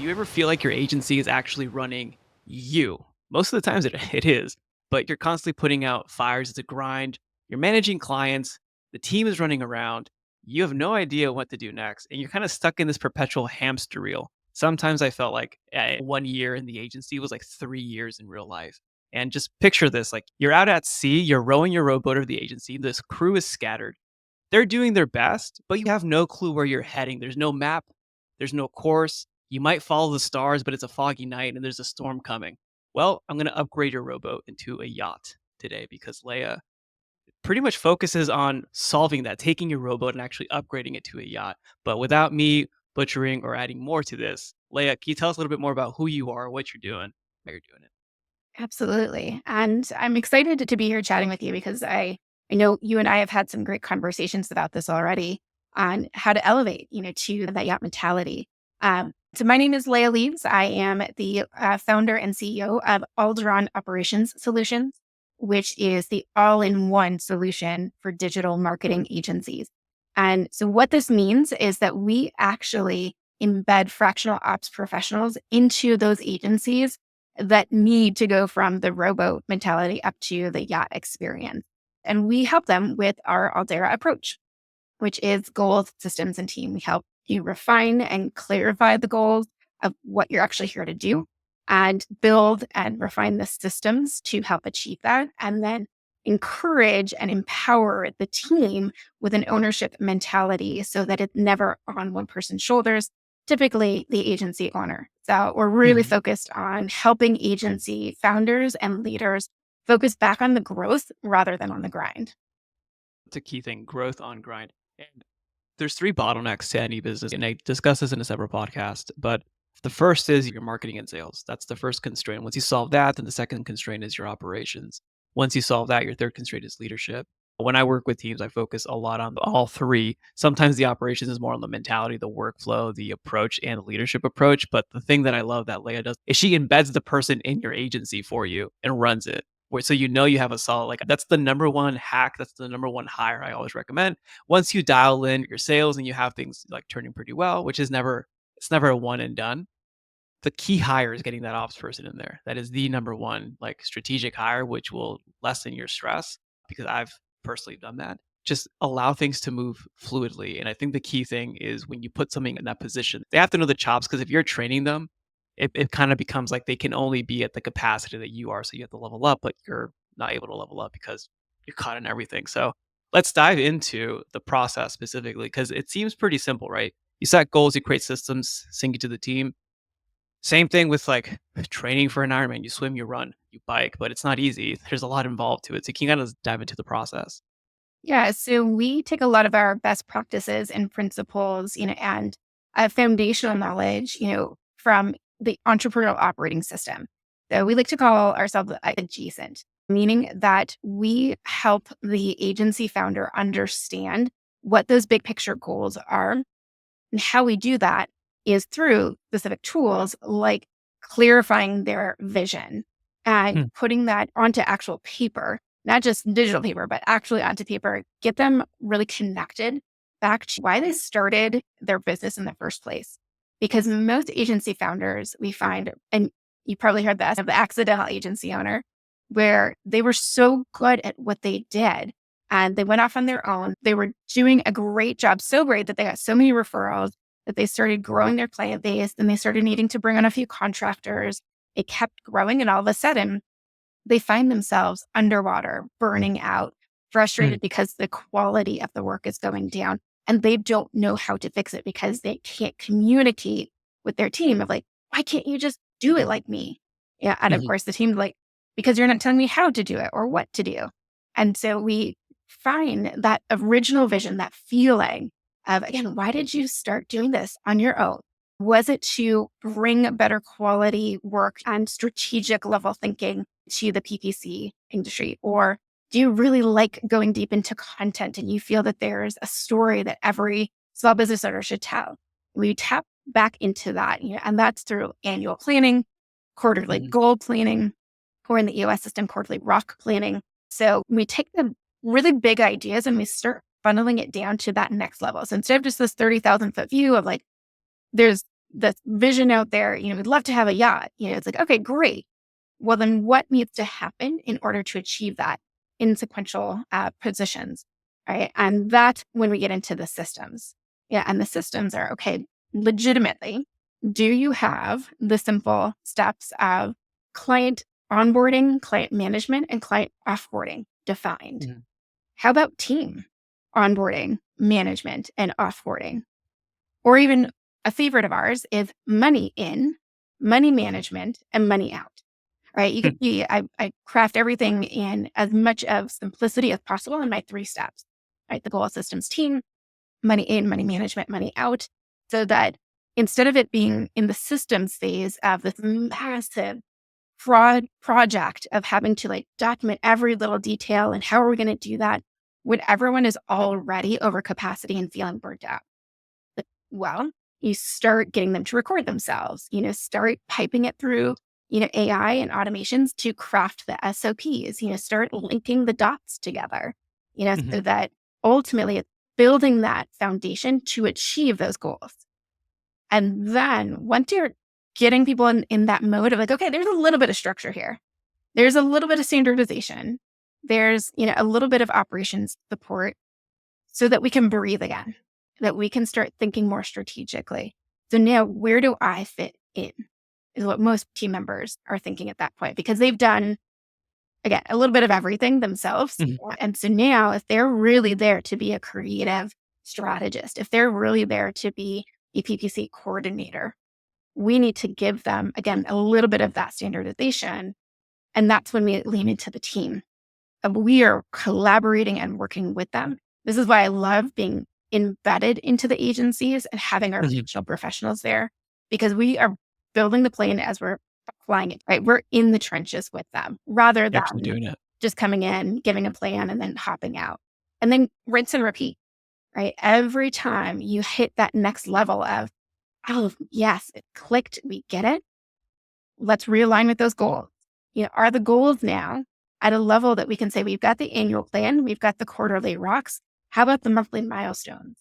you ever feel like your agency is actually running you? Most of the times it is, but you're constantly putting out fires. It's a grind. You're managing clients. The team is running around. You have no idea what to do next. And you're kind of stuck in this perpetual hamster wheel. Sometimes I felt like 1 year in the agency was like 3 years in real life. And just picture this, like you're out at sea, you're rowing your rowboat of the agency. This crew is scattered. They're doing their best, but you have no clue where you're heading. There's no map, there's no course. You might follow the stars, but it's a foggy night and there's a storm coming. Well, I'm going to upgrade your rowboat into a yacht today because Leia pretty much focuses on solving that, taking your rowboat and actually upgrading it to a yacht. But without me butchering or adding more to this, Leia, can you tell us a little bit more about who you are, what you're doing, how you're doing it? Absolutely. And I'm excited to be here chatting with you because I know you and I have had some great conversations about this already on how to elevate, to that yacht mentality. So my name is Leah Leaves. I am the founder and CEO of Alderaan Operations Solutions, which is the all-in-one solution for digital marketing agencies. And so what this means is that we actually embed fractional ops professionals into those agencies that need to go from the rowboat mentality up to the yacht experience. And we help them with our Alderaan approach, which is goals, systems, and team. We help you refine and clarify the goals of what you're actually here to do and build and refine the systems to help achieve that. And then encourage and empower the team with an ownership mentality so that it's never on one person's shoulders, typically the agency owner. So we're really Mhm. focused on helping agency founders and leaders focus back on the growth rather than on the grind. It's a key thing, growth on grind. And there's three bottlenecks to any business, and I discuss this in a separate podcast. But the first is your marketing and sales. That's the first constraint. Once you solve that, then the second constraint is your operations. Once you solve that, your third constraint is leadership. When I work with teams, I focus a lot on all three. Sometimes the operations is more on the mentality, the workflow, the approach, and the leadership approach. But the thing that I love that Leia does is she embeds the person in your agency for you and runs it. So you know you have a solid, like that's the number one hack. That's the number one hire I always recommend. Once you dial in your sales and you have things like turning pretty well, which is never, it's never a one and done. The key hire is getting that ops person in there. That is the number one like strategic hire, which will lessen your stress because I've personally done that. Just allow things to move fluidly. And I think the key thing is when you put something in that position, they have to know the chops because if you're training them, it kind of becomes like they can only be at the capacity that you are. So you have to level up, but you're not able to level up because you're caught in everything. So let's dive into the process specifically because it seems pretty simple, right? You set goals, you create systems, sync it to the team. Same thing with like training for an Ironman. You swim, you run, you bike, but it's not easy. There's a lot involved to it. So you can kind of dive into the process. Yeah, so we take a lot of our best practices and principles, and foundational knowledge, from the entrepreneurial operating system. So we like to call ourselves adjacent, meaning that we help the agency founder understand what those big picture goals are. And how we do that is through specific tools like clarifying their vision and Hmm. putting that onto actual paper, not just digital paper, but actually onto paper, get them really connected back to why they started their business in the first place. Because most agency founders, we find, and you probably heard this of the accidental agency owner, where they were so good at what they did and they went off on their own. They were doing a great job, so great that they got so many referrals that they started growing their client base. Then they started needing to bring on a few contractors. It kept growing. And all of a sudden, they find themselves underwater, burning out, Hmm. frustrated because the quality of the work is going down. And they don't know how to fix it because they can't communicate with their team of like, why can't you just do it like me? Yeah. And of Mhm. course, the team's like, because you're not telling me how to do it or what to do. And so we find that original vision, that feeling of, again, why did you start doing this on your own? Was it to bring better quality work and strategic level thinking to the PPC industry? Or do you really like going deep into content and you feel that there's a story that every small business owner should tell? We tap back into that, and that's through annual planning, quarterly Mhm. goal planning, or in the EOS system, quarterly rock planning. So we take the really big ideas and we start funneling it down to that next level. So instead of just this 30,000 foot view of like, there's the vision out there, we'd love to have a yacht. It's like, okay, great. Well, then what needs to happen in order to achieve that in sequential positions, right? And that's when we get into the systems. Yeah. And the systems are, okay, legitimately, do you have the simple steps of client onboarding, client management, and client offboarding defined? Mhm. How about team onboarding, management, and offboarding? Or even a favorite of ours is money in, money management, and money out. Right. You can see I craft everything in as much of simplicity as possible in my 3 steps. Right. The goal systems team, money in, money management, money out. So that instead of it being in the systems phase of this massive fraud project of having to like document every little detail and how are we going to do that when everyone is already over capacity and feeling burnt out. Well, you start getting them to record themselves, start piping it through, AI and automations to craft the SOPs, start linking the dots together, Mhm. so that ultimately it's building that foundation to achieve those goals. And then once you're getting people in that mode of like, okay, there's a little bit of structure here. There's a little bit of standardization. There's, a little bit of operations support so that we can breathe again, that we can start thinking more strategically. So now where do I fit in is what most team members are thinking at that point because they've done, again, a little bit of everything themselves. Mhm. And so now if they're really there to be a creative strategist, if they're really there to be a PPC coordinator, we need to give them, again, a little bit of that standardization. And that's when we lean into the team. We are collaborating and working with them. This is why I love being embedded into the agencies and having our Mhm. functional professionals there because we are building the plane as we're flying it, right? We're in the trenches with them rather You're actually than doing it. just coming in, giving a plan and then hopping out. And then rinse and repeat, right? Every time you hit that next level of, oh, yes, it clicked, we get it. Let's realign with those goals. Are the goals now at a level that we can say we've got the annual plan, we've got the quarterly rocks. How about the monthly milestones?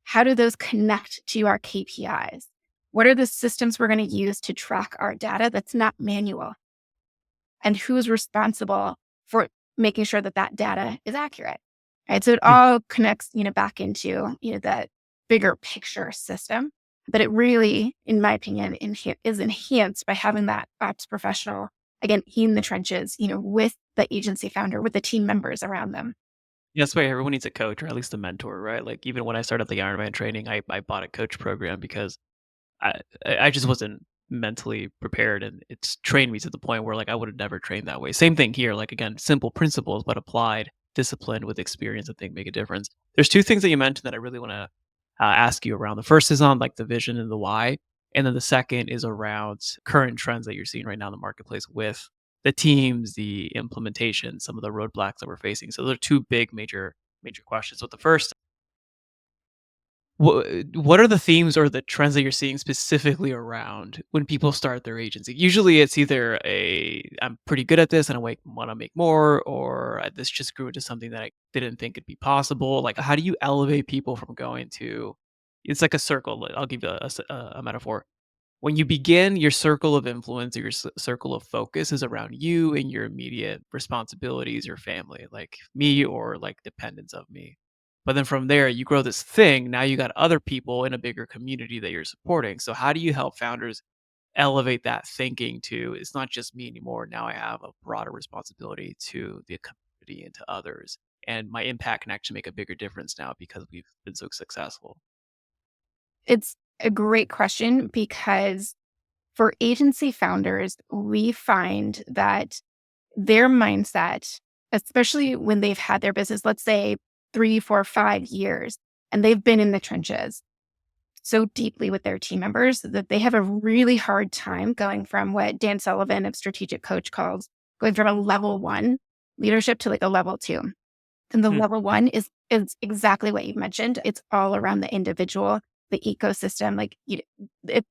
How do those connect to our KPIs? What are the systems we're going to use to track our data that's not manual? And who's responsible for making sure that that data is accurate? Right. So it Mhm. all connects, back into, that bigger picture system. But it really, in my opinion, is enhanced by having that ops professional, again, in the trenches, with the agency founder, with the team members around them. Yeah, that's why everyone needs a coach or at least a mentor, right? Like even when I started the Ironman training, I bought a coach program because I just wasn't mentally prepared, and it's trained me to the point where like I would have never trained that way. Same thing here, like again, simple principles but applied discipline with experience I think make a difference. There's two things that you mentioned that I really want to ask you around. The first is on like the vision and the why, and then the second is around current trends that you're seeing right now in the marketplace with the teams, the implementation, some of the roadblocks that we're facing. So those are two big major questions. So the first, what are the themes or the trends that you're seeing specifically around when people start their agency? Usually it's either I'm pretty good at this and I want to make more, or this just grew into something that I didn't think could be possible. Like, how do you elevate people from going to, it's like a circle. I'll give you a metaphor. When you begin, your circle of influence or your circle of focus is around you and your immediate responsibilities, your family, like me or like dependents of me. But then from there, you grow this thing. Now you got other people in a bigger community that you're supporting. So how do you help founders elevate that thinking to it's not just me anymore. Now I have a broader responsibility to the community and to others. And my impact can actually make a bigger difference now because we've been so successful. It's a great question because for agency founders, we find that their mindset, especially when they've had their business, let's say 3, 4, 5 years, and they've been in the trenches so deeply with their team members that they have a really hard time going from what Dan Sullivan of Strategic Coach calls going from a level 1 leadership to like a level 2. And the Hmm. level 1 is exactly what you mentioned. It's all around the individual, the ecosystem. Like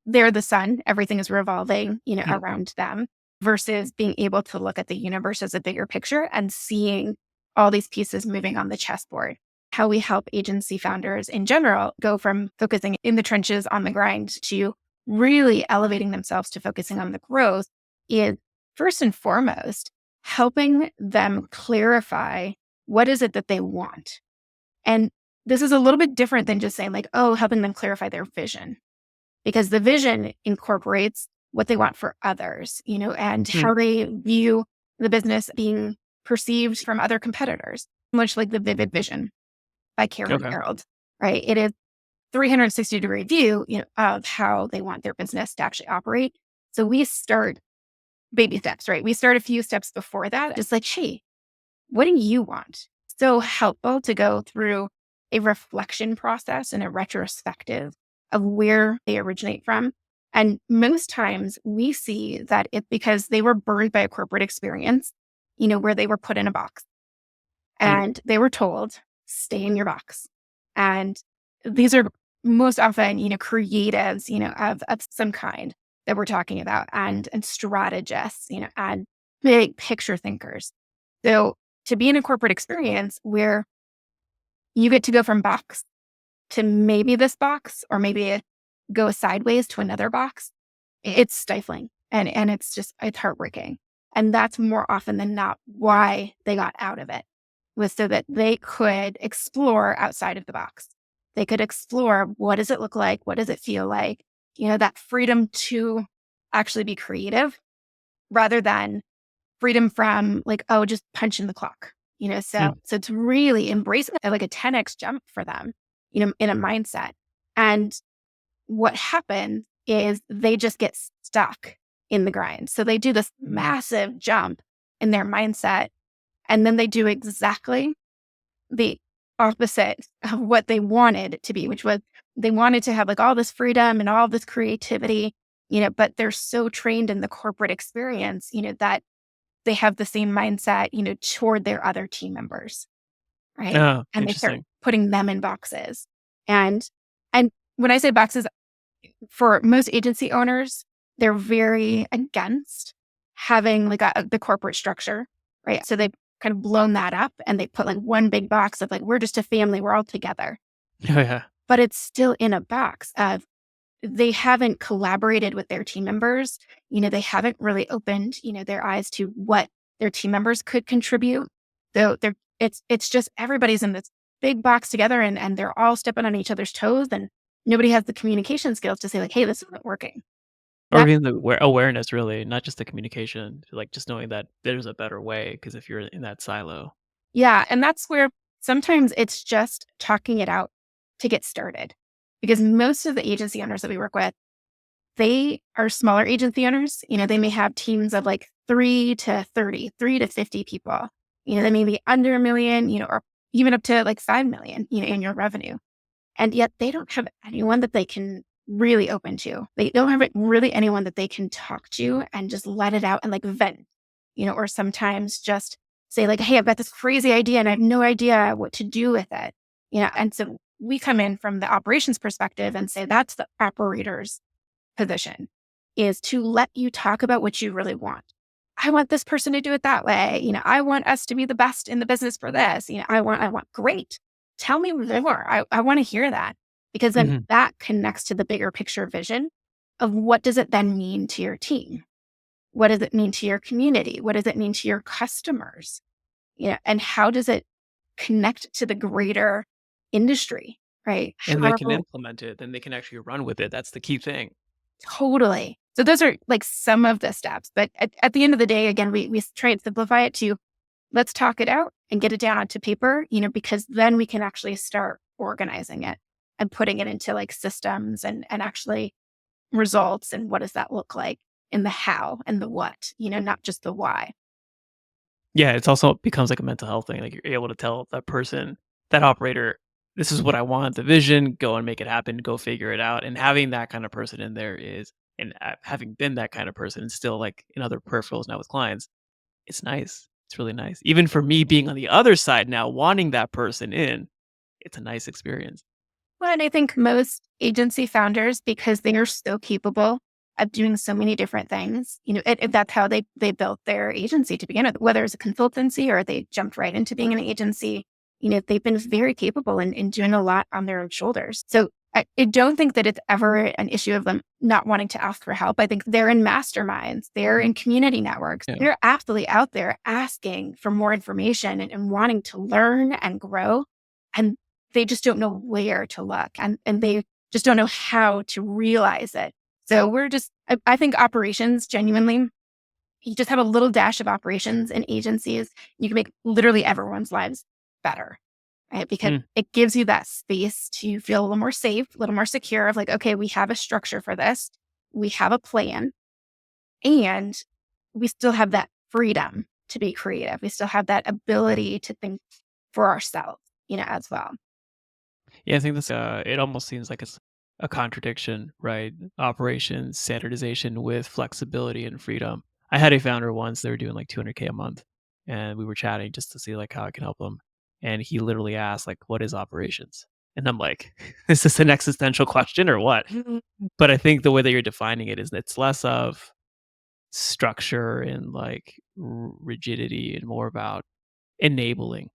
they're the sun, everything is revolving, Hmm. around them versus being able to look at the universe as a bigger picture and seeing all these pieces moving on the chessboard. How we help agency founders in general go from focusing in the trenches on the grind to really elevating themselves to focusing on the growth is first and foremost helping them clarify what is it that they want. And this is a little bit different than just saying like, oh, helping them clarify their vision, because the vision incorporates what they want for others, and Hmm. how they view the business being perceived from other competitors, much like the Vivid Vision by Karen Okay. Harold, right? It is 360-degree view, of how they want their business to actually operate. So we start baby steps, right? We start a few steps before that, just like, hey, what do you want? So helpful to go through a reflection process and a retrospective of where they originate from. And most times we see that it's because they were birthed by a corporate experience, where they were put in a box Hmm. and they were told, stay in your box. And these are most often, creatives, of some kind that we're talking about, and strategists, and big picture thinkers. So to be in a corporate experience where you get to go from box to maybe this box, or maybe go sideways to another box, it's stifling, and it's heartbreaking. And that's more often than not why they got out of it, was so that they could explore outside of the box. They could explore, what does it look like? What does it feel like? That freedom to actually be creative rather than freedom from like, oh, just punch in the clock. So Hmm. so it's really embracing like a 10x jump for them, in a mindset. And what happens is they just get stuck in the grind. So they do this massive jump in their mindset, and then they do exactly the opposite of what they wanted it to be, which was they wanted to have like all this freedom and all this creativity, but they're so trained in the corporate experience, that they have the same mindset, toward their other team members, right? Oh, And they start interesting. putting them in boxes. And when I say boxes, for most agency owners, they're very against having like the corporate structure, right? So they've kind of blown that up and they put like one big box of like, we're just a family, we're all together. Oh, yeah. But it's still in a box of they haven't collaborated with their team members. They haven't really opened, their eyes to what their team members could contribute. So it's just everybody's in this big box together, and they're all stepping on each other's toes, and nobody has the communication skills to say like, hey, this isn't working. Or That even the awareness, really, not just the communication, like just knowing that there's a better way. Because if you're in that silo. Yeah. And that's where sometimes it's just talking it out to get started. Because most of the agency owners that we work with, they are smaller agency owners. They may have teams of like 3 to 30, 3 to 50 people. They may be under a million, or even up to like 5 million, annual revenue. And yet they don't have anyone that they can really open to. They don't have really anyone that they can talk to and just let it out and like vent, or sometimes just say like, hey, I've got this crazy idea and I have no idea what to do with it. And so we come in from the operations perspective and say that's the operator's position, is to let you talk about what you really want. I want this person to do it that way. I want us to be the best in the business for this. I want great. Tell me more. I want to hear that, because then Mhm. that connects to the bigger picture vision of what does it then mean to your team? What does it mean to your community? What does it mean to your customers? And how does it connect to the greater industry, right? And they can How implement it, then they can actually run with it. That's the key thing. Totally. So those are like some of the steps. But at the end of the day, again, we try and simplify it to, let's talk it out and get it down onto paper, because then we can actually start organizing it and putting it into like systems and actually results. And what does that look like in the how and the what, not just the why. Yeah, it's also becomes like a mental health thing. Like you're able to tell that person, that operator, this is what I want, the vision, go and make it happen, go figure it out. And having that kind of person in there is, and having been that kind of person, and still like in other peripherals now with clients, it's nice. It's really nice. Even for me being on the other side now, wanting that person in, it's a nice experience. Well, and I think most agency founders, because they are so capable of doing so many different things, that's how they built their agency to begin with, whether it's a consultancy or they jumped right into being an agency. They've been very capable in doing a lot on their own shoulders. So I don't think that it's ever an issue of them not wanting to ask for help. I think they're in masterminds, they're in community networks. Yeah. They're absolutely out there asking for more information and wanting to learn and grow. And they just don't know where to look and they just don't know how to realize it. So I think operations genuinely, you just have a little dash of operations and agencies. You can make literally everyone's lives better, right? Because Mm. it gives you that space to feel a little more safe, a little more secure of like, okay, we have a structure for this. We have a plan and we still have that freedom to be creative. We still have that ability to think for ourselves, as well. Yeah, I think that's it almost seems like it's a contradiction, right? Operations, standardization with flexibility and freedom. I had a founder once, they were doing like 200K a month and we were chatting just to see like how I can help them. And he literally asked like, what is operations? And I'm like, is this an existential question or what? But I think the way that you're defining it is it's less of structure and like rigidity and more about enabling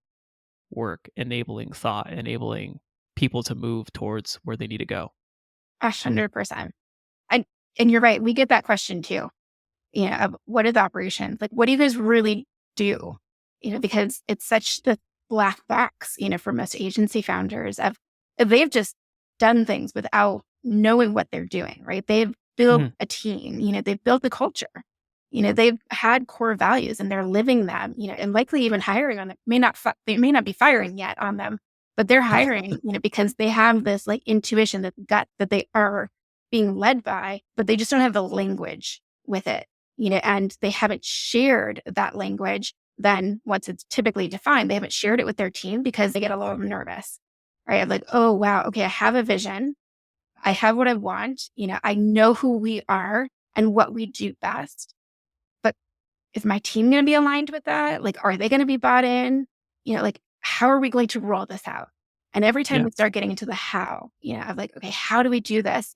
work, enabling thought, enabling people to move towards where they need to go. 100%. And and you're right. We get that question too. Of what is operations? Like, what do you guys really do? Because it's such the black box, for most agency founders of they've just done things without knowing what they're doing, right? They've built Mhm. a team, they've built a culture, they've had core values and they're living them, and likely even hiring on them. They may not be firing yet on them, but they're hiring, because they have this like intuition, that gut that they are being led by, but they just don't have the language with it, and they haven't shared that language. Then once it's typically defined, they haven't shared it with their team because they get a little nervous, right? Of like, oh, wow, okay, I have a vision. I have what I want. I know who we are and what we do best. But is my team going to be aligned with that? Like, are they going to be bought in? Like, how are we going to roll this out? And every time Yeah. we start getting into the how, of like, okay, how do we do this?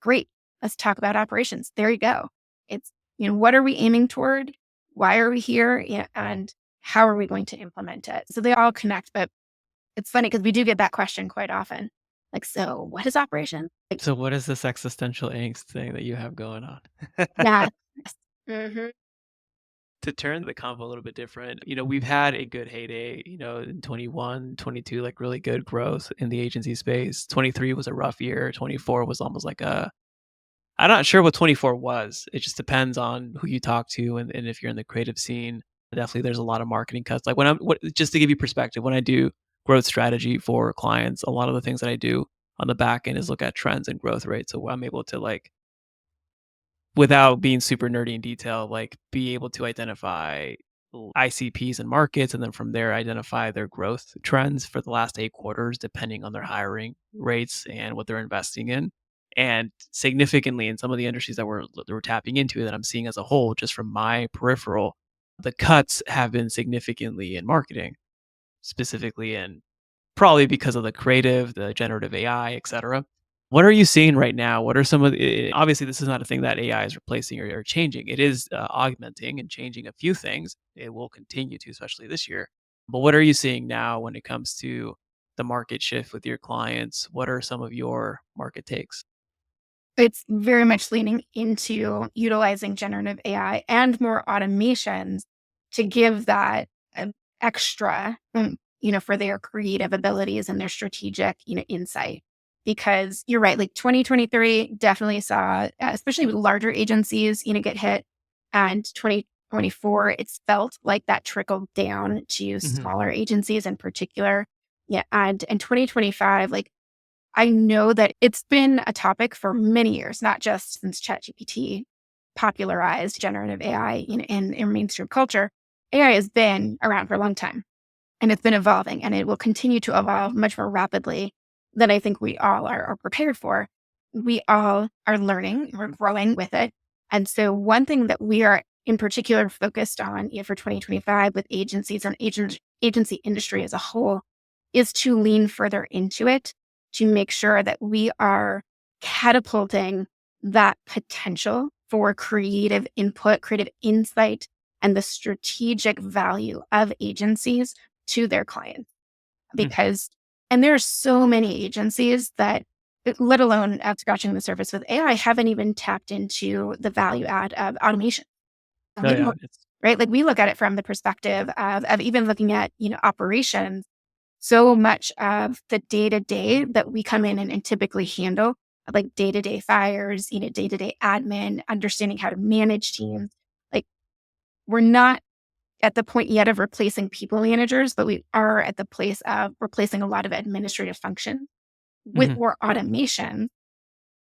Great. Let's talk about operations. There you go. It's, what are we aiming toward? Why are we here? And how are we going to implement it? So they all connect, but it's funny because we do get that question quite often. Like, so what is operation? Like, So what is this existential angst thing that you have going on? yeah. Hmm. To turn the combo a little bit different, we've had a good heyday, in 21, 22, like really good growth in the agency space. 23 was a rough year. 24 was almost like I'm not sure what 24 was. It just depends on who you talk to and if you're in the creative scene. Definitely there's a lot of marketing cuts. Like just to give you perspective, when I do growth strategy for clients, a lot of the things that I do on the back end is look at trends and growth rates. So I'm able to like, without being super nerdy in detail, like be able to identify ICPs and markets, and then from there identify their growth trends for the last 8 quarters, depending on their hiring rates and what they're investing in. And significantly in some of the industries that we're tapping into that I'm seeing as a whole, just from my peripheral, the cuts have been significantly in marketing, specifically in probably because of the creative, the generative AI, et cetera. What are you seeing right now? What are some of the obviously, this is not a thing that AI is replacing or changing. It is, augmenting and changing a few things. It will continue to, especially this year. But what are you seeing now when it comes to the market shift with your clients? What are some of your market takes? It's very much leaning into utilizing generative AI and more automations to give that extra, for their creative abilities and their strategic, insight. Because you're right, like 2023 definitely saw, especially with larger agencies, get hit. And 2024, it's felt like that trickled down to Mhm. smaller agencies in particular. Yeah. And in 2025, like, I know that it's been a topic for many years, not just since ChatGPT popularized generative AI in mainstream culture. AI has been around for a long time and it's been evolving and it will continue to evolve much more rapidly than I think we all are prepared for. We all are learning, we're growing with it. And so, one thing that we are in particular focused on, for 2025 with agencies and agency industry as a whole is to lean further into it to make sure that we are catapulting that potential for creative input, creative insight, and the strategic value of agencies to their clients. Mm. Because, and there are so many agencies that let alone at scratching the surface with AI, haven't even tapped into the value add of automation. And Oh we yeah, don't, it's right? Like we look at it from the perspective of even looking at, operations. So much of the day to day that we come in and typically handle, like day to day fires, day to day admin, understanding how to manage teams. Like we're not at the point yet of replacing people managers, but we are at the place of replacing a lot of administrative functions with mhm, more automation.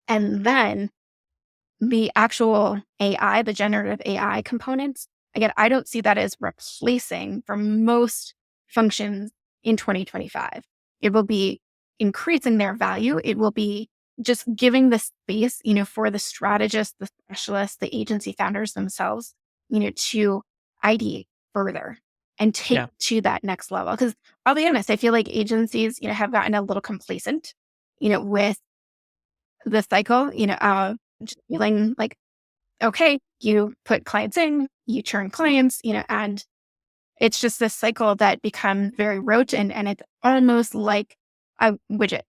And then the actual AI, the generative AI components, again, I don't see that as replacing for most functions in 2025. It will be increasing their value. It will be just giving the space, for the strategists, the specialists, the agency founders themselves, to ID further and take yeah, to that next level. Because I'll be honest, I feel like agencies, have gotten a little complacent, with the cycle, just feeling like, okay, you put clients in, you churn clients, and it's just this cycle that becomes very rote and it's almost like a widget,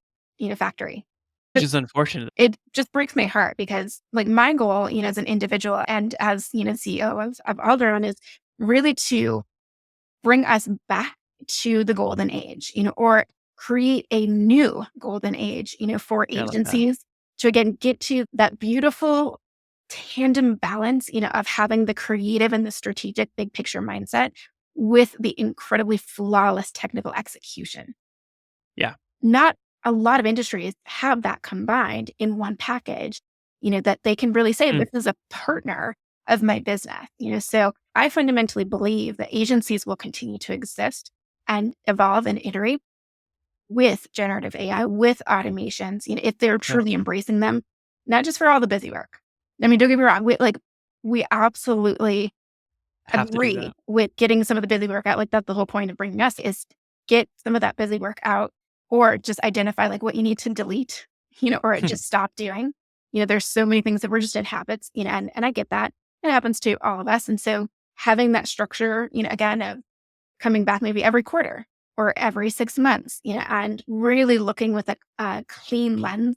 factory. which But is unfortunate. it just breaks my heart because like my goal, as an individual and as, CEO of Alderaan is really to bring us back to the golden age, or create a new golden age, for Yeah, I like that. agencies to again get to that beautiful tandem balance, of having the creative and the strategic big picture mindset with the incredibly flawless technical execution. Yeah, Not a lot of industries have that combined in one package, that they can really say, mm, this is a partner of my business, So I fundamentally believe that agencies will continue to exist and evolve and iterate with generative AI, with automations, if they're yeah, truly embracing them, not just for all the busy work. I mean, don't get me wrong. We absolutely have to do agree that. with getting some of the busy work out. Like that's the whole point of bringing us is get some of that busy work out or just identify like what you need to delete, or just stop doing. There's so many things that we're just in habits, and I get that. It happens to all of us. And so having that structure, again, of coming back maybe every quarter or every 6 months, and really looking with a clean lens,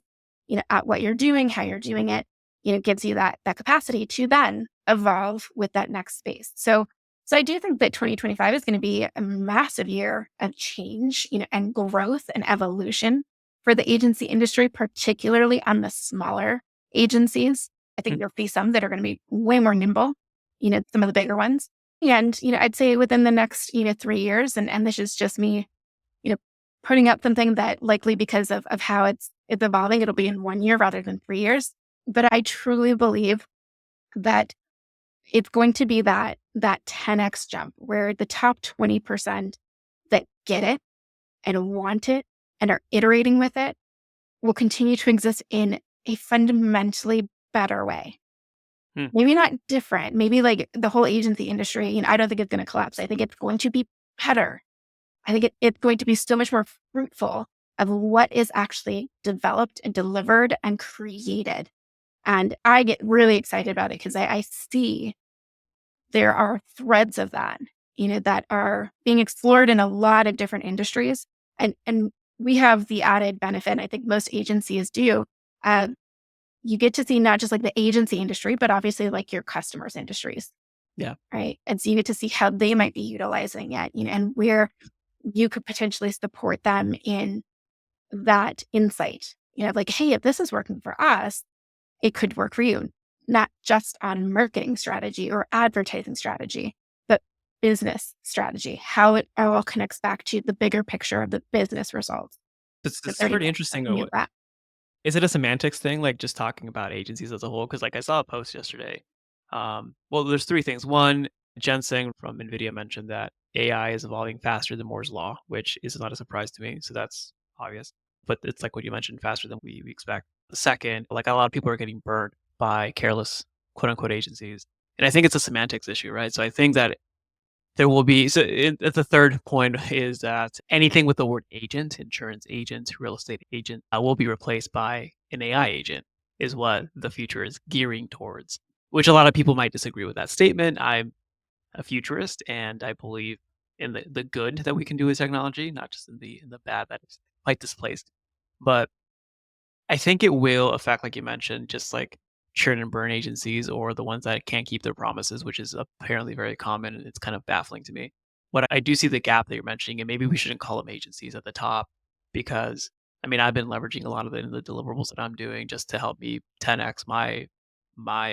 at what you're doing, how you're doing it, gives you that capacity to then evolve with that next space. So I do think that 2025 is going to be a massive year of change, and growth and evolution for the agency industry, particularly on the smaller agencies. I think Mm, there'll be some that are going to be way more nimble, some of the bigger ones. And, I'd say within the next, 3 years, and this is just me, you know, putting up something that likely because of how it's evolving, it'll be in 1 year rather than 3 years. But I truly believe that it's going to be that 10x jump where the top 20% that get it and want it and are iterating with it will continue to exist in a fundamentally better way. mm, Maybe not different. Maybe like the whole agency industry, I don't think it's going to collapse. I think it's going to be better. I think it's going to be so much more fruitful of what is actually developed and delivered and created. And I get really excited about it because I see there are threads of that, that are being explored in a lot of different industries. And we have the added benefit, I think most agencies do. Uh, you get to see not just like the agency industry, but obviously like your customers' industries, yeah, right? And so you get to see how they might be utilizing it, and where you could potentially support them in that insight. Like, hey, if this is working for us, it could work for you, not just on marketing strategy or advertising strategy, but business strategy, how it all connects back to the bigger picture of the business results. it's They're pretty interesting. looking at that. Is it a semantics thing, like, just talking about agencies as a whole? Because like, I saw a post yesterday. Well, there's 3 things. 1, Jensen from NVIDIA mentioned that AI is evolving faster than Moore's Law, which is not a surprise to me, so that's obvious. But it's like what you mentioned, faster than we expect. The second, like, a lot of people are getting burned by careless, quote, unquote, "agencies," and I think it's a semantics issue, right? So I think that there will be the third point is that anything with the word agent, insurance agent, real estate agent, will be replaced by an AI agent, is what the future is gearing towards, which a lot of people might disagree with that statement. I'm a futurist, and I believe in the good that we can do with technology, not just in the bad that is quite displaced. But I think it will affect, like you mentioned, just like churn and burn agencies or the ones that can't keep their promises, which is apparently very common. And it's kind of baffling to me. What I do see the gap that you're mentioning, and maybe we shouldn't call them agencies at the top because I mean, I've been leveraging a lot of it in the deliverables that I'm doing just to help me 10x my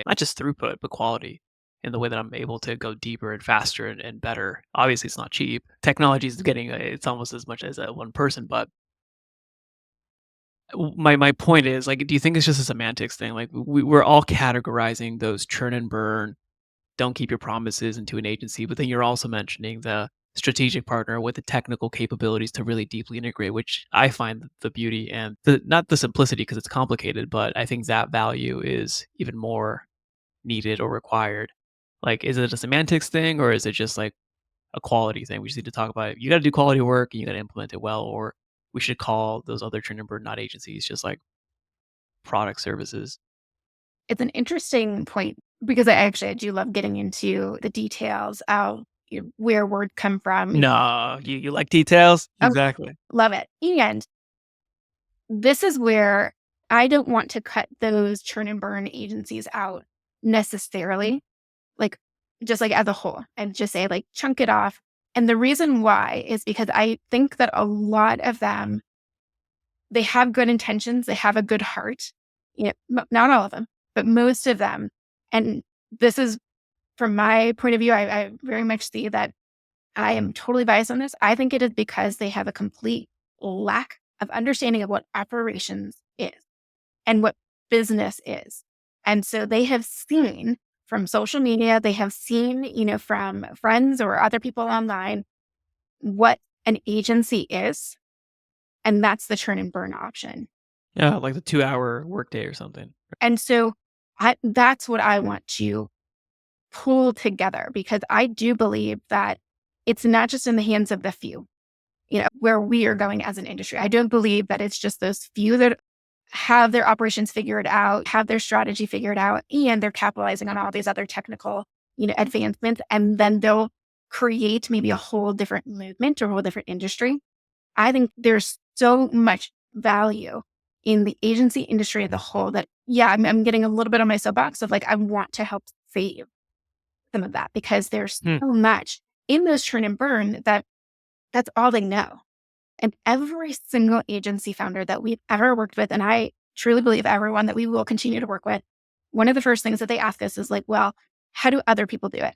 not just throughput, but quality in the way that I'm able to go deeper and faster and better. Obviously, it's not cheap. Technology is getting it's almost as much as one person, but my point is like, do you think it's just a semantics thing? Like we're all categorizing those churn and burn, don't keep your promises into an agency, but then you're also mentioning the strategic partner with the technical capabilities to really deeply integrate, which I find the beauty and the not the simplicity because it's complicated, but I think that value is even more needed or required. Like, is it a semantics thing or is it just like a quality thing? We just need to talk about it. You got to do quality work and you got to implement it well, or we should call those other churn and burn not agencies, just like product services. It's an interesting point because I do love getting into the details of where word come from. No, you like details? Oh, Exactly. love it. And this is where I don't want to cut those churn and burn agencies out necessarily, like just like as a whole and just say like chunk it off. And the reason why is because I think that a lot of them, they have good intentions, they have a good heart, not all of them, but most of them. And this is from my point of view, I very much see that I am totally biased on this. I think it is because they have a complete lack of understanding of what operations is and what business is. And so they have seen from social media, they have seen, from friends or other people online, what an agency is. And that's the churn and burn option. Yeah, like the 2-hour workday or something. And so that's what I want to pull together because I do believe that it's not just in the hands of the few, where we are going as an industry. I don't believe that it's just those few that have their operations figured out, have their strategy figured out, and they're capitalizing on all these other technical, advancements, and then they'll create maybe a whole different movement or a whole different industry. I think there's so much value in the agency industry as a whole that, yeah, I'm getting a little bit on my soapbox of like, I want to help save some of that because there's Hmm. so much in those churn and burn that's all they know. And every single agency founder that we've ever worked with, and I truly believe everyone that we will continue to work with, one of the first things that they ask us is like, well, how do other people do it?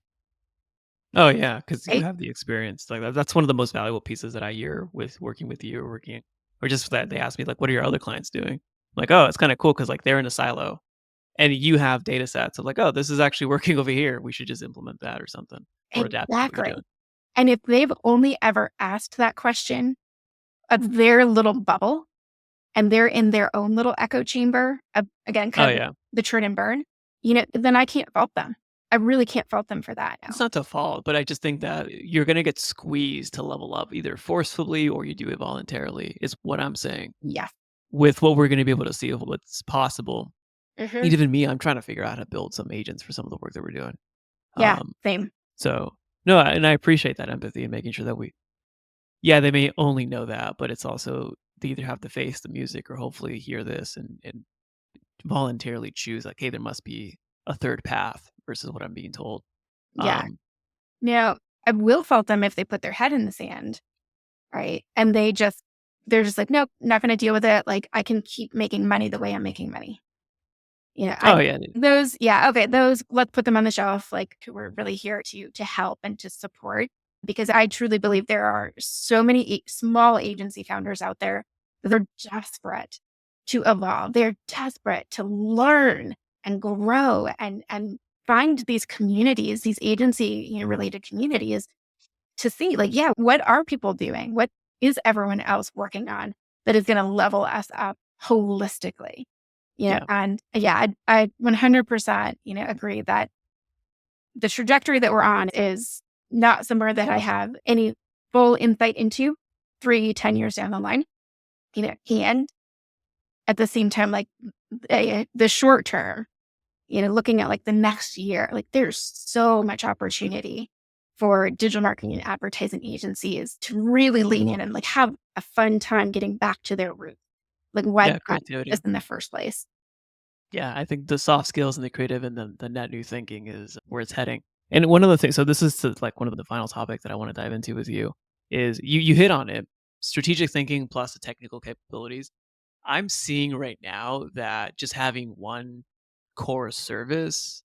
Oh yeah, because you Right? have the experience. Like that's one of the most valuable pieces that I hear with working with you or working, or just that they ask me like, "What are your other clients doing?" Like, oh, it's kind of cool because like they're in a silo, and you have data sets of like, oh, this is actually working over here. We should just implement that or something, or adapt to what they're Exactly. doing. And if they've only ever asked that question of their little bubble and they're in their own little echo chamber of, again, Oh kind of yeah, the churn and burn, then I can't fault them. I really can't fault them for that it's now. not to fault, but I just think that you're gonna get squeezed to level up either forcefully or you do it voluntarily. Is what I'm saying. Yeah. With what we're gonna be able to see of what's possible. Hmm. Even me, I'm trying to figure out how to build some agents for some of the work that we're doing. Yeah. Um, Same. so no, and I appreciate that empathy and making sure that yeah, they may only know that, but it's also they either have to face the music or hopefully hear this and voluntarily choose like, hey, there must be a third path versus what I'm being told. Yeah. Um, Now, I will fault them if they put their head in the sand, right? And they're just like, nope, not going to deal with it. Like, I can keep making money the way I'm making money. oh yeah, Yeah, okay, those, let's put them on the shelf. Like, we're really here to help and to support because I truly believe there are so many small agency founders out there that are desperate to evolve. They're desperate to learn and grow and find these communities, these agency related communities to see like, yeah, what are people doing? What is everyone else working on that is going to level us up holistically? yeah, And yeah, I 100%, agree that the trajectory that we're on is not somewhere that I have any full insight into 3, 10 years down the line, and at the same time, like the short term, looking at like the next year, like there's so much opportunity for digital marketing and advertising agencies to really lean in and like have a fun time getting back to their roots. Like, why Yeah, not creativity. this in the first place? Yeah, I think the soft skills and the creative and the net new thinking is where it's heading. And one of the things, so this is like one of the final topic that I want to dive into with you is you hit on it, strategic thinking plus the technical capabilities. I'm seeing right now that just having one core service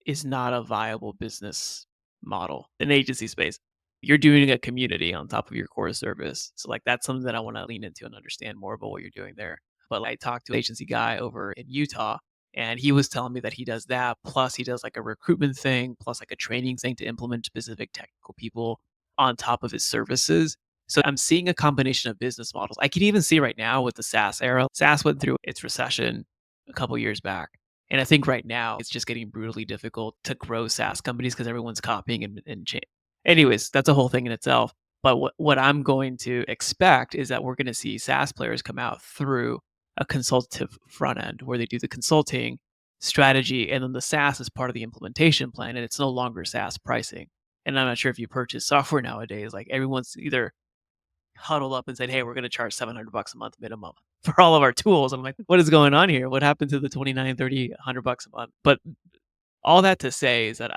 is not a viable business model in agency space. You're doing a community on top of your core service. So like that's something that I want to lean into and understand more about what you're doing there. But I talked to an agency guy over in Utah and he was telling me that he does that plus he does like a recruitment thing plus like a training thing to implement specific technical people on top of his services. So I'm seeing a combination of business models. I can even see right now with the SaaS era. SaaS went through its recession a couple years back. And I think right now it's just getting brutally difficult to grow SaaS companies because everyone's copying and anyways, that's a whole thing in itself. But what I'm going to expect is that we're going to see SaaS players come out through a consultative front end where they do the consulting strategy and then the SaaS is part of the implementation plan and it's no longer SaaS pricing. And I'm not sure if you purchase software nowadays, like everyone's either huddled up and said, "Hey, we're going to charge $700 a month minimum for all of our tools." I'm like, "What is going on here? What happened to the 29, 30, $100 a month?" But all that to say is that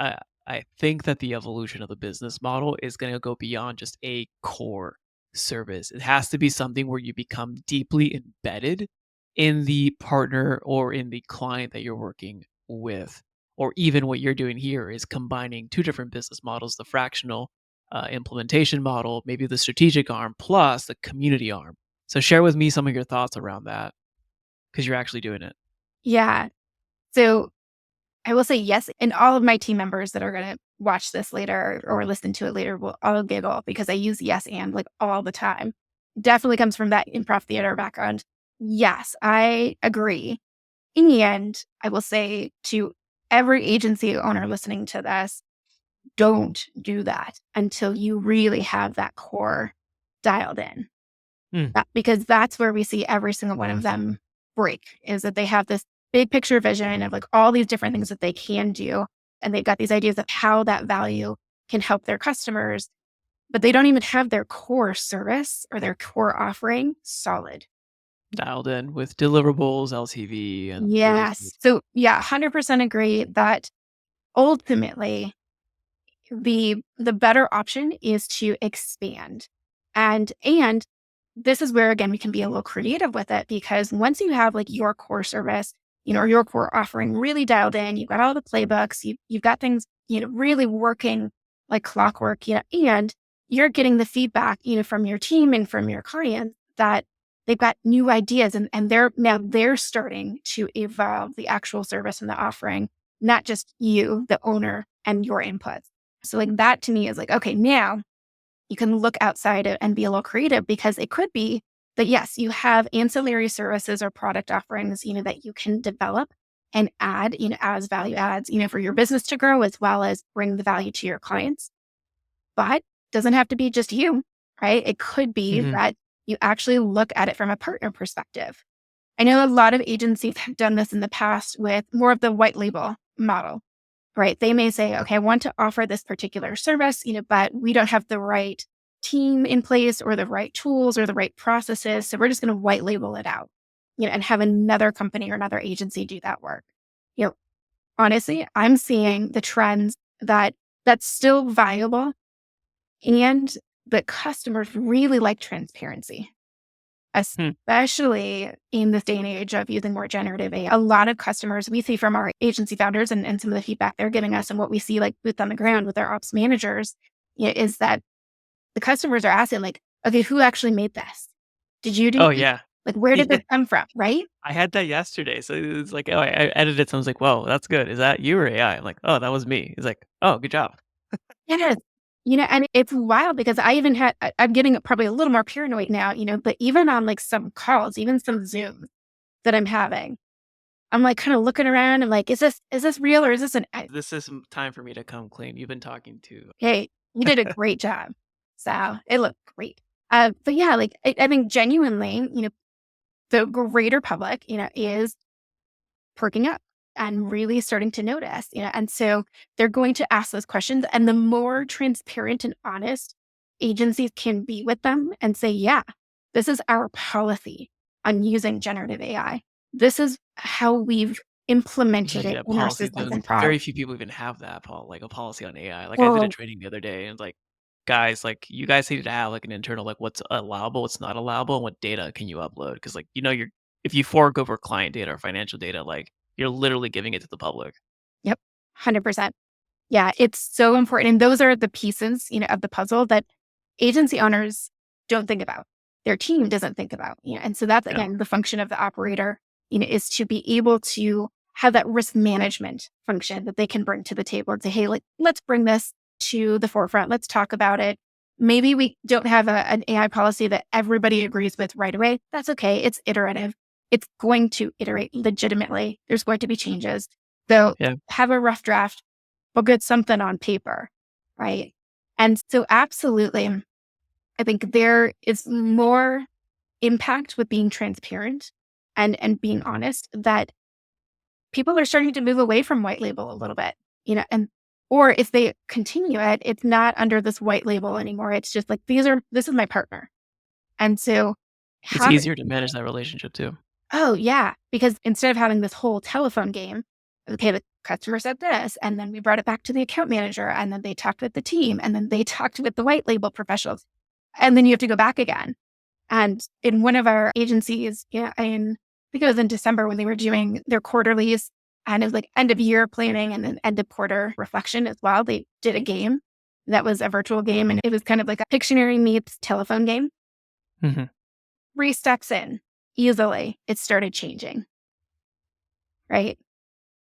I think that the evolution of the business model is going to go beyond just a core service. It has to be something where you become deeply embedded in the partner or in the client that you're working with. Or even what you're doing here is combining two different business models, the fractional implementation model, maybe the strategic arm, plus the community arm. So share with me some of your thoughts around that because you're actually doing it. Yeah. So I will say yes, and all of my team members that are gonna watch this later or listen to it later will all giggle because I use yes and like all the time. Definitely comes from that improv theater background. Yes, I agree. And I will say to every agency owner listening to this, don't do that until you really have that core dialed in. Hmm. Because that's where we see every single one of them break, is that they have this big picture vision of like all these different things that they can do. And they've got these ideas of how that value can help their customers, but they don't even have their core service or their core offering solid. Dialed in with deliverables, LTV, and Yes. releases. So yeah, 100% agree that ultimately the better option is to expand. And this is where again we can be a little creative with it because once you have like your core service, or your core offering really dialed in, you've got all the playbooks, you've got things, really working like clockwork, and you're getting the feedback, from your team and from your clients that they've got new ideas and they're starting to evolve the actual service and the offering, not just you, the owner, and your inputs. So like that to me is like, okay, now you can look outside and be a little creative because it could be that, yes, you have ancillary services or product offerings, that you can develop and add, as value adds, for your business to grow as well as bring the value to your clients. But doesn't have to be just you, right? It could be Mhm. that you actually look at it from a partner perspective. I know a lot of agencies have done this in the past with more of the white label model, right? They may say, okay, I want to offer this particular service, but we don't have the right team in place or the right tools or the right processes. So we're just going to white label it out, and have another company or another agency do that work. You know, honestly, I'm seeing the trends that that's still viable and that customers really like transparency, Hmm. especially in this day and age of using more generative AI. A lot of customers we see from our agency founders and some of the feedback they're giving us and what we see like boots on the ground with our ops managers, is that the customers are asking like, okay, who actually made this? Did you do Oh, this? yeah. Like, where did Yeah. this come from? Right? I had that yesterday. So it's like, oh, I edited some. I was like, whoa, that's good. Is that you or AI? I'm like, oh, that was me. He's like, oh, good job. Yes. And it's wild because I even I'm getting probably a little more paranoid now, but even on like some calls, even some Zooms that I'm having, I'm like kind of looking around and like, is this real or is this This is some time for me to come clean. You've been talking to. hey, you did a great job. So it looked great. But yeah, like I think genuinely, the greater public, is perking up and really starting to notice, and so they're going to ask those questions. And the more transparent and honest agencies can be with them and say, yeah, this is our policy. on using generative AI. This is how we've implemented it Yeah, in our policy. systems Then and products. very few people even have that, Paul, like a policy on AI. Like I did a Well, training the other day, and like, guys, like you guys need to have like an internal, like what's allowable, what's not allowable, and what data can you upload? Because like you're if you fork over client data or financial data, like you're literally giving it to the public. yep, 100%. Yeah, it's so important. And those are the pieces, of the puzzle that agency owners don't think about. Their team doesn't think about. And so that's Yeah, again the function of the operator, is to be able to have that risk management function that they can bring to the table and say, hey, like let's bring this to the forefront. Let's talk about it. Maybe we don't have an AI policy that everybody agrees with right away. That's okay. It's iterative. It's going to iterate legitimately. There's going to be changes. So yeah. have a rough draft, we'll get something on paper, right? And so absolutely, I think there is more impact with being transparent and being honest that people are starting to move away from white label a little bit, and or if they continue it, it's not under this white label anymore. It's just like this is my partner. And so It's how easier to manage that relationship too. oh, yeah. Because instead of having this whole telephone game, okay, the customer said this, and then we brought it back to the account manager, and then they talked with the team, and then they talked with the white label professionals. And then you have to go back again. And in one of our agencies, I think it was in December when they were doing their quarterlies, and it was like end of year planning and then end of quarter reflection as well. They did a game that was a virtual game, and it was kind of like a Pictionary meets telephone game. Mhm. 3 steps in, easily, it started changing, right?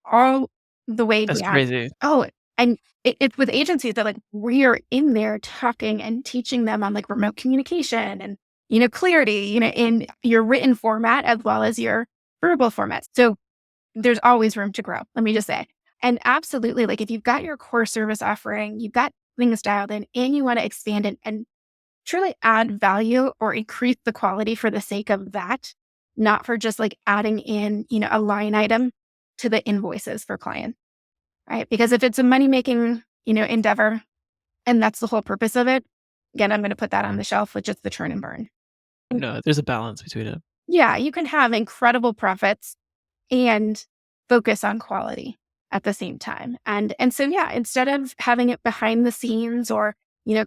All the way That's down. crazy. Oh, and it's with agencies that like we're in there talking and teaching them on like remote communication and, clarity, in your written format as well as your verbal format. So there's always room to grow. Let me just say. And absolutely, like if you've got your core service offering, you've got things dialed in and you want to expand it and truly add value or increase the quality for the sake of that, not for just like adding in, a line item to the invoices for clients, right? Because if it's a money making, endeavor and that's the whole purpose of it, again, I'm going to put that on the shelf with just the churn and burn. No, there's a balance between it. Yeah, you can have incredible profits and focus on quality at the same time. And so yeah, instead of having it behind the scenes or,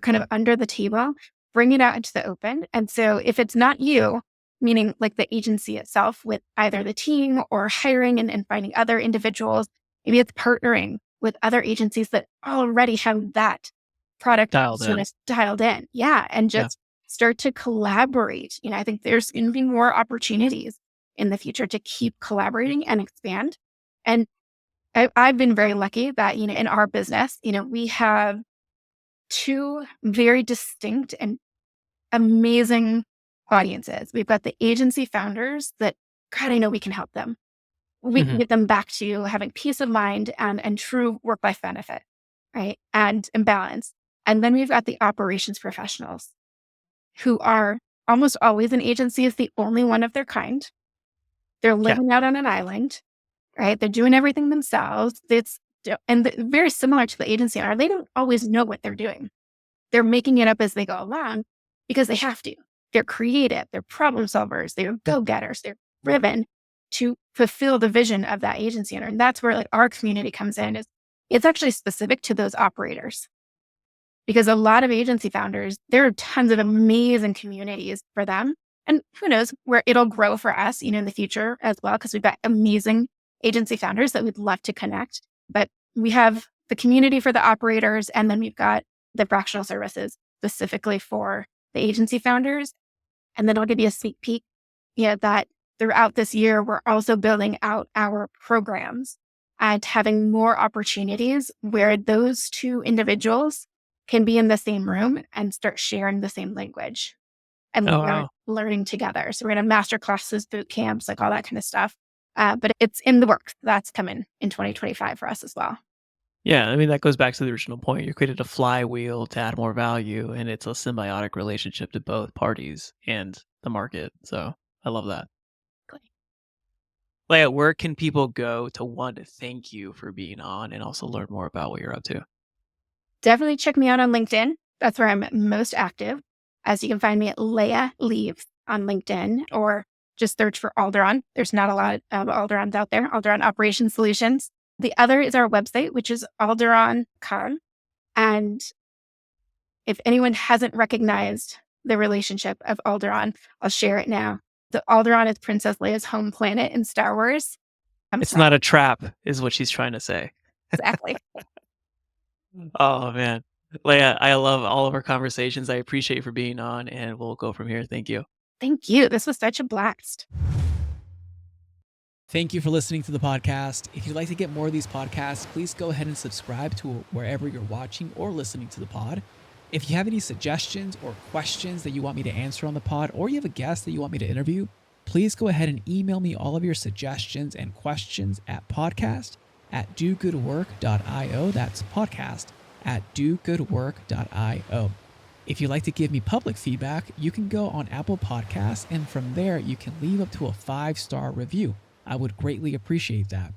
kind of under the table, bring it out into the open. And so if it's not you, meaning like the agency itself with either the team or hiring and finding other individuals, maybe it's partnering with other agencies that already have that product Dialed sort in. of dialed in. Yeah. And Yeah. just start to collaborate. I think there's going to be more opportunities in the future to keep collaborating and expand. And I've been very lucky that, in our business, we have two very distinct and amazing audiences. We've got the agency founders that, God, I know we can help them. We can Mhm. get them back to having peace of mind and true work-life benefit, right? And balance. And then we've got the operations professionals who are almost always an agency is the only one of their kind. They're Yeah. living out on an island, right? They're doing everything themselves. Very similar to the agency owner. They don't always know what they're doing. They're making it up as they go along because they have to. They're creative. They're problem solvers. They're go-getters. They're driven to fulfill the vision of that agency owner. And that's where like our community comes in. Is it's actually specific to those operators because a lot of agency founders, there are tons of amazing communities for them. And who knows where it'll grow for us, in the future as well, because we've got amazing agency founders that we'd love to connect. But we have the community for the operators, and then we've got the fractional services specifically for the agency founders. And then I'll give you a sneak peek. Yeah, that throughout this year, we're also building out our programs and having more opportunities where those two individuals can be in the same room and start sharing the same language and Oh, wow. learning together. So we're going to have master classes, boot camps, like all that kind of stuff. But it's in the works. That's coming in 2025 for us as well. Yeah, I mean, that goes back to the original point. You created a flywheel to add more value, and it's a symbiotic relationship to both parties and the market. So I love that. Leia, where can people go to want to thank you for being on and also learn more about what you're up to? Definitely check me out on LinkedIn. That's where I'm most active. As you can find me at Leah Leaves on LinkedIn or just search for Alderaan. There's not a lot of Alderaans out there, Alderaan Operation Solutions. The other is our website, which is alderaan.com. And if anyone hasn't recognized the relationship of Alderaan, I'll share it now. The Alderaan is Princess Leia's home planet in Star Wars. It's not a trap, is what she's trying to say. Exactly. Oh, man. Leia, I love all of our conversations. I appreciate you for being on, and we'll go from here. Thank you. Thank you. This was such a blast. Thank you for listening to the podcast. If you'd like to get more of these podcasts, please go ahead and subscribe to wherever you're watching or listening to the pod. If you have any suggestions or questions that you want me to answer on the pod, or you have a guest that you want me to interview, please go ahead and email me all of your suggestions and questions at podcast@dogoodwork.io. That's podcast@dogoodwork.io. If you'd like to give me public feedback, you can go on Apple Podcasts, and from there you can leave up to a 5-star review. I would greatly appreciate that.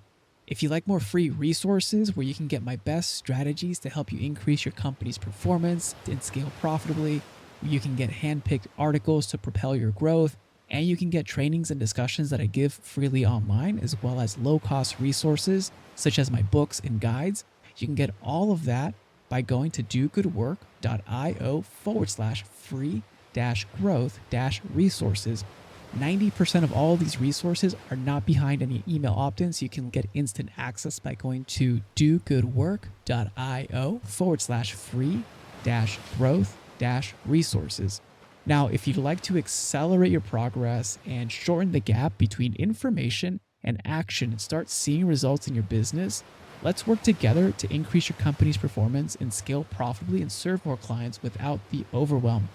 If you like more free resources where you can get my best strategies to help you increase your company's performance and scale profitably, you can get handpicked articles to propel your growth, and you can get trainings and discussions that I give freely online, as well as low-cost resources such as my books and guides, you can get all of that by going to dogoodwork.io/free-growth-resources. 90% of all of these resources are not behind any email opt-ins. So you can get instant access by going to dogoodwork.io/free-growth-resources. Now, if you'd like to accelerate your progress and shorten the gap between information and action and start seeing results in your business, let's work together to increase your company's performance and scale profitably and serve more clients without the overwhelm.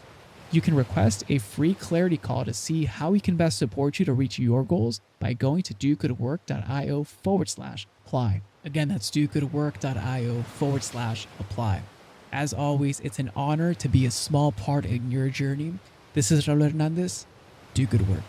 You can request a free clarity call to see how we can best support you to reach your goals by going to dogoodwork.io/apply. Again, that's dogoodwork.io/apply. As always, it's an honor to be a small part in your journey. This is Raul Hernandez. Do good work.